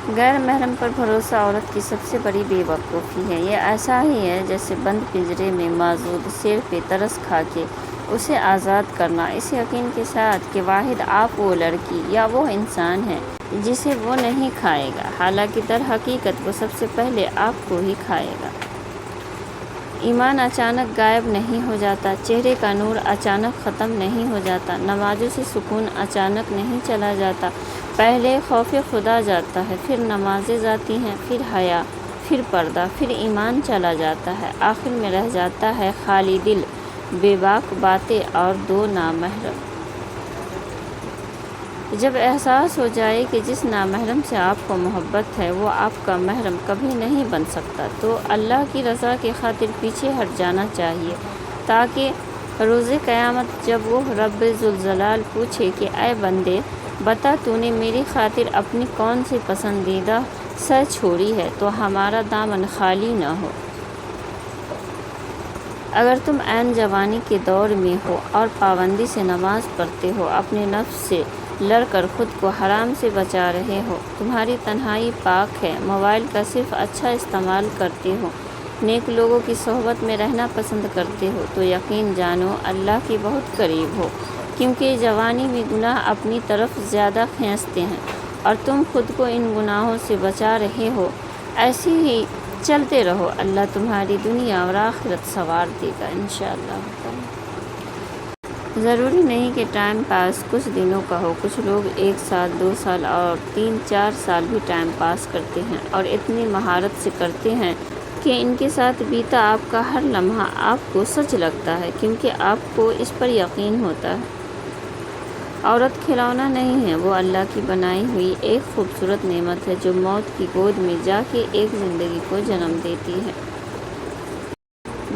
غیر محرم پر بھروسہ عورت کی سب سے بڑی بے وقوفی ہے۔ یہ ایسا ہی ہے جیسے بند پنجرے میں موجود شیر پہ ترس کھا کے اسے آزاد کرنا، اس یقین کے ساتھ کہ واحد آپ وہ لڑکی یا وہ انسان ہے جسے وہ نہیں کھائے گا، حالانکہ در حقیقت وہ سب سے پہلے آپ کو ہی کھائے گا۔ ایمان اچانک غائب نہیں ہو جاتا، چہرے کا نور اچانک ختم نہیں ہو جاتا، نمازوں سے سکون اچانک نہیں چلا جاتا۔ پہلے خوف خدا جاتا ہے، پھر نمازیں جاتی ہیں، پھر حیا، پھر پردہ، پھر ایمان چلا جاتا ہے، آخر میں رہ جاتا ہے خالی دل، بے باک باتیں اور دو نامحرم۔ جب احساس ہو جائے کہ جس نامحرم سے آپ کو محبت ہے وہ آپ کا محرم کبھی نہیں بن سکتا، تو اللہ کی رضا کی خاطر پیچھے ہٹ جانا چاہیے، تاکہ روز قیامت جب وہ رب ذوالجلال پوچھے کہ اے بندے بتا تو نے میری خاطر اپنی کون سی پسندیدہ شے چھوڑی ہے، تو ہمارا دامن خالی نہ ہو۔ اگر تم عین جوانی کے دور میں ہو اور پابندی سے نماز پڑھتے ہو، اپنے نفس سے لڑ کر خود کو حرام سے بچا رہے ہو، تمہاری تنہائی پاک ہے، موبائل کا صرف اچھا استعمال کرتے ہو، نیک لوگوں کی صحبت میں رہنا پسند کرتے ہو، تو یقین جانو اللہ کے بہت قریب ہو، کیونکہ جوانی میں گناہ اپنی طرف زیادہ کھینچتے ہیں اور تم خود کو ان گناہوں سے بچا رہے ہو۔ ایسے ہی چلتے رہو، اللہ تمہاری دنیا اور آخرت سنوار دے گا انشاءاللہ تعالی۔ ضروری نہیں کہ ٹائم پاس کچھ دنوں کا ہو، کچھ لوگ 1 سال 2 سال اور 3-4 سال بھی ٹائم پاس کرتے ہیں اور اتنی مہارت سے کرتے ہیں کہ ان کے ساتھ بیتا آپ کا ہر لمحہ آپ کو سچ لگتا ہے، کیونکہ آپ کو اس پر یقین ہوتا ہے۔ عورت کھلونا نہیں ہے، وہ اللہ کی بنائی ہوئی ایک خوبصورت نعمت ہے جو موت کی گود میں جا کے ایک زندگی کو جنم دیتی ہے۔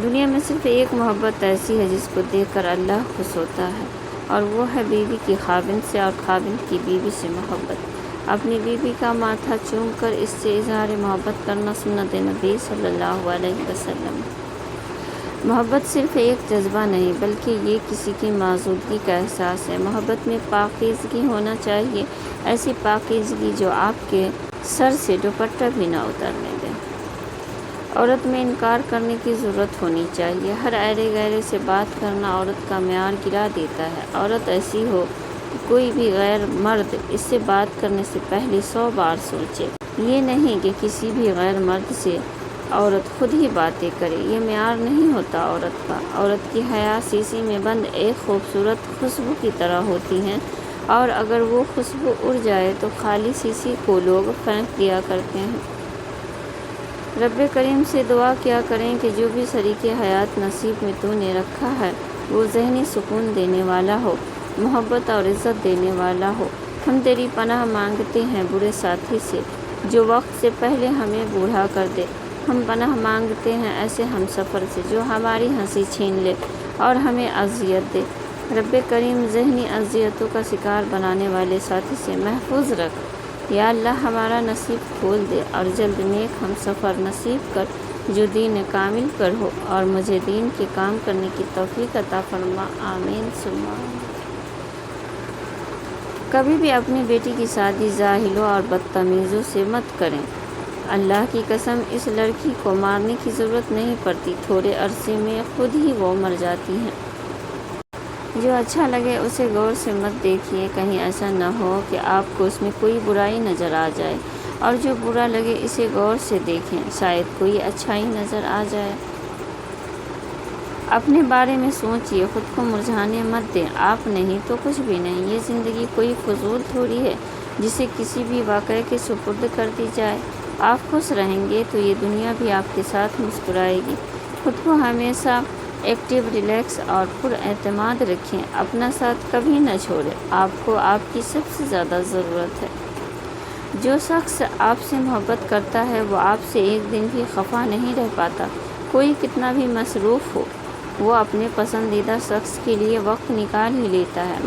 دنیا میں صرف ایک محبت ایسی ہے جس کو دیکھ کر اللہ خوش ہوتا ہے، اور وہ ہے بیوی کی خاوند سے اور خاوند کی بیوی سے محبت۔ اپنی بیوی کا ماتھا چوم کر اس سے اظہار محبت کرنا سنت نبی صلی اللہ علیہ وسلم۔ محبت صرف ایک جذبہ نہیں بلکہ یہ کسی کی موجودگی کا احساس ہے۔ محبت میں پاکیزگی ہونا چاہیے، ایسی پاکیزگی جو آپ کے سر سے دوپٹہ بھی نہ اترنے دے۔ عورت میں انکار کرنے کی ضرورت ہونی چاہیے، ہر ایرے غیرے سے بات کرنا عورت کا معیار گرا دیتا ہے۔ عورت ایسی ہو کہ کوئی بھی غیر مرد اس سے بات کرنے سے پہلے 100 بار سوچے، یہ نہیں کہ کسی بھی غیر مرد سے عورت خود ہی باتیں کرے، یہ معیار نہیں ہوتا عورت کا۔ عورت کی حیا شیشے میں بند ایک خوبصورت خوشبو کی طرح ہوتی ہے، اور اگر وہ خوشبو اڑ جائے تو خالی شیشے کو لوگ پھینک دیا کرتے ہیں۔ رب کریم سے دعا کیا کریں کہ جو بھی شریک حیات نصیب میں تو نے رکھا ہے وہ ذہنی سکون دینے والا ہو، محبت اور عزت دینے والا ہو۔ ہم تیری پناہ مانگتے ہیں برے ساتھی سے جو وقت سے پہلے ہمیں بوڑھا کر دے، ہم پناہ مانگتے ہیں ایسے ہم سفر سے جو ہماری ہنسی چھین لے اور ہمیں اذیت دے۔ رب کریم ذہنی اذیتوں کا شکار بنانے والے ساتھی سے محفوظ رکھ۔ یا اللہ ہمارا نصیب کھول دے اور جلد نیک ہم سفر نصیب کر جو دین کامل پر ہو، اور مجھے دین کے کام کرنے کی توفیق عطا فرما، آمین ثم آمین۔ کبھی بھی اپنی بیٹی کی شادی جاہلوں اور بدتمیزوں سے مت کریں۔ اللہ کی قسم اس لڑکی کو مارنے کی ضرورت نہیں پڑتی، تھوڑے عرصے میں خود ہی وہ مر جاتی ہیں۔ جو اچھا لگے اسے غور سے مت دیکھیے، کہیں ایسا نہ ہو کہ آپ کو اس میں کوئی برائی نظر آ جائے، اور جو برا لگے اسے غور سے دیکھیں، شاید کوئی اچھائی نظر آ جائے۔ اپنے بارے میں سوچئے، خود کو مرجھانے مت دیں، آپ نہیں تو کچھ بھی نہیں۔ یہ زندگی کوئی فضول تھوڑی ہے جسے کسی بھی واقعے کے سپرد کر دی جائے۔ آپ خوش رہیں گے تو یہ دنیا بھی آپ کے ساتھ مسکرائے گی۔ خود کو ہمیشہ ایکٹیو، ریلیکس اور پر اعتماد رکھیں، اپنا ساتھ کبھی نہ چھوڑیں، آپ کو آپ کی سب سے زیادہ ضرورت ہے۔ جو شخص آپ سے محبت کرتا ہے وہ آپ سے ایک دن بھی خفا نہیں رہ پاتا، کوئی کتنا بھی مصروف ہو، وہ اپنے پسندیدہ شخص کے لیے وقت نکال ہی لیتا ہے۔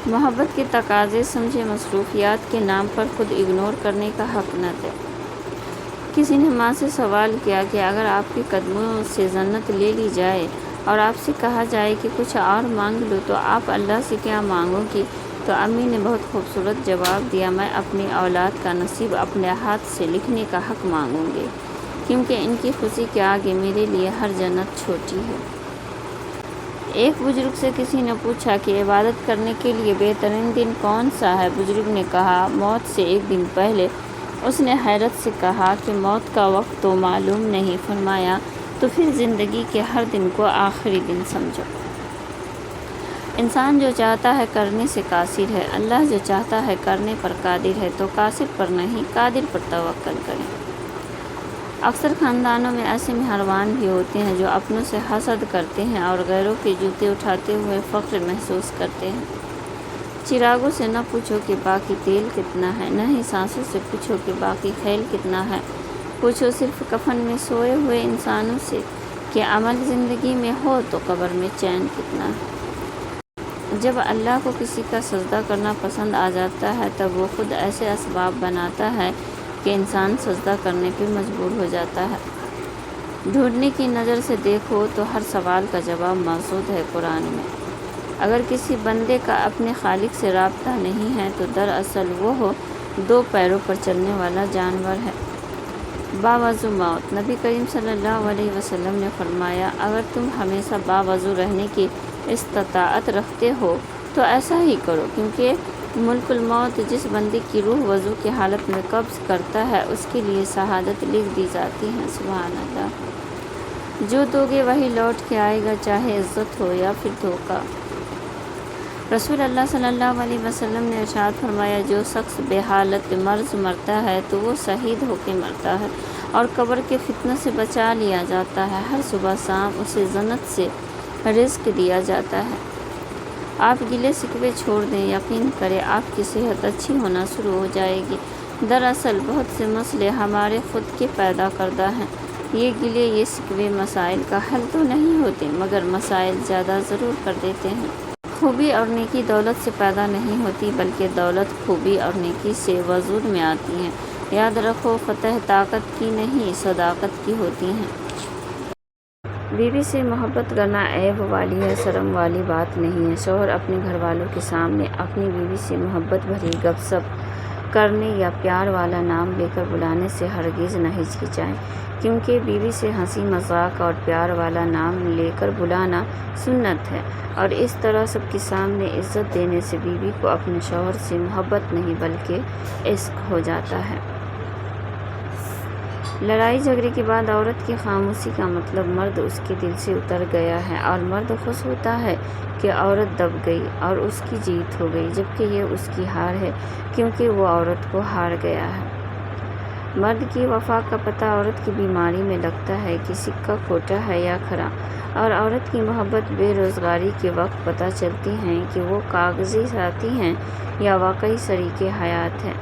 محبت کے تقاضے سمجھے، مصروفیات کے نام پر خود اگنور کرنے کا حق نہ دیں۔ کسی نے ماں سے سوال کیا کہ اگر آپ کے قدموں سے جنت لے لی جائے اور آپ سے کہا جائے کہ کچھ اور مانگ لو تو آپ اللہ سے کیا مانگو گی؟ تو امی نے بہت خوبصورت جواب دیا، میں اپنی اولاد کا نصیب اپنے ہاتھ سے لکھنے کا حق مانگوں گی، کیونکہ ان کی خوشی کے آگے میرے لیے ہر جنت چھوٹی ہے۔ ایک بزرگ سے کسی نے پوچھا کہ عبادت کرنے کے لیے بہترین دن کون سا ہے؟ بزرگ نے کہا، موت سے ایک دن پہلے۔ اس نے حیرت سے کہا کہ موت کا وقت تو معلوم نہیں۔ فرمایا، تو پھر زندگی کے ہر دن کو آخری دن سمجھو۔ انسان جو چاہتا ہے کرنے سے قاصر ہے، اللہ جو چاہتا ہے کرنے پر قادر ہے، تو قاصر پر نہیں قادر پر توکل کریں۔ اکثر خاندانوں میں ایسے مہربان بھی ہوتے ہیں جو اپنوں سے حسد کرتے ہیں اور غیروں کے جوتے اٹھاتے ہوئے فخر محسوس کرتے ہیں۔ چراغوں سے نہ پوچھو کہ باقی تیل کتنا ہے، نہ ہی سانسوں سے پوچھو کہ باقی خیل کتنا ہے، پوچھو صرف کفن میں سوئے ہوئے انسانوں سے کہ عمل زندگی میں ہو تو قبر میں چین کتنا ہے۔ جب اللہ کو کسی کا سجدہ کرنا پسند آ جاتا ہے تب وہ خود ایسے اسباب بناتا ہے کہ انسان سجدہ کرنے پہ مجبور ہو جاتا ہے۔ ڈھونڈنے کی نظر سے دیکھو تو ہر سوال کا جواب موجود ہے قرآن میں۔ اگر کسی بندے کا اپنے خالق سے رابطہ نہیں ہے تو دراصل وہ دو پیروں پر چلنے والا جانور ہے۔ باوضو موت۔ نبی کریم صلی اللہ علیہ وسلم نے فرمایا، اگر تم ہمیشہ باوضو رہنے کی استطاعت رکھتے ہو تو ایسا ہی کرو، کیونکہ ملک الموت جس بندے کی روح وضو کی حالت میں قبض کرتا ہے اس کے لیے شہادت لکھ دی جاتی ہے۔ سبحان اللہ۔ جو دو گے وہی لوٹ کے آئے گا، چاہے عزت ہو یا پھر دھوکہ۔ رسول اللہ صلی اللہ علیہ وسلم نے ارشاد فرمایا، جو شخص بے حالت مرض مرتا ہے تو وہ شہید ہو کے مرتا ہے اور قبر کے فتنہ سے بچا لیا جاتا ہے۔ ہر صبح شام اسے جنت سے رزق دیا جاتا ہے۔ آپ گلے شکوے چھوڑ دیں، یقین کریں آپ کی صحت اچھی ہونا شروع ہو جائے گی۔ دراصل بہت سے مسئلے ہمارے خود کے پیدا کردہ ہیں۔ یہ گلے یہ شکوے مسائل کا حل تو نہیں ہوتے، مگر مسائل زیادہ ضرور کر دیتے ہیں۔ خوبی اور نیکی دولت سے پیدا نہیں ہوتی، بلکہ دولت خوبی اور نیکی سے وجود میں آتی ہے۔ یاد رکھو، فتح طاقت کی نہیں صداقت کی ہوتی ہے۔ بیوی سے محبت کرنا عیب والی یا شرم والی بات نہیں ہے۔ شوہر اپنے گھر والوں کے سامنے اپنی بیوی سے محبت بھری گپ سپ کرنے یا پیار والا نام لے کر بلانے سے ہرگز نہ ہچکچائیں، کیونکہ بیوی سے ہنسی مذاق اور پیار والا نام لے کر بلانا سنت ہے، اور اس طرح سب کے سامنے عزت دینے سے بیوی کو اپنے شوہر سے محبت نہیں بلکہ عشق ہو جاتا ہے۔ لڑائی جھگڑے کے بعد عورت کی خاموشی کا مطلب مرد اس کے دل سے اتر گیا ہے، اور مرد خوش ہوتا ہے کہ عورت دب گئی اور اس کی جیت ہو گئی، جبکہ یہ اس کی ہار ہے، کیونکہ وہ عورت کو ہار گیا ہے۔ مرد کی وفا کا پتہ عورت کی بیماری میں لگتا ہے کہ سکہ کھوٹا ہے یا کھرا، اور عورت کی محبت بے روزگاری کے وقت پتہ چلتی ہے کہ وہ کاغذی ساتھی ہیں یا واقعی شریک حیات ہے۔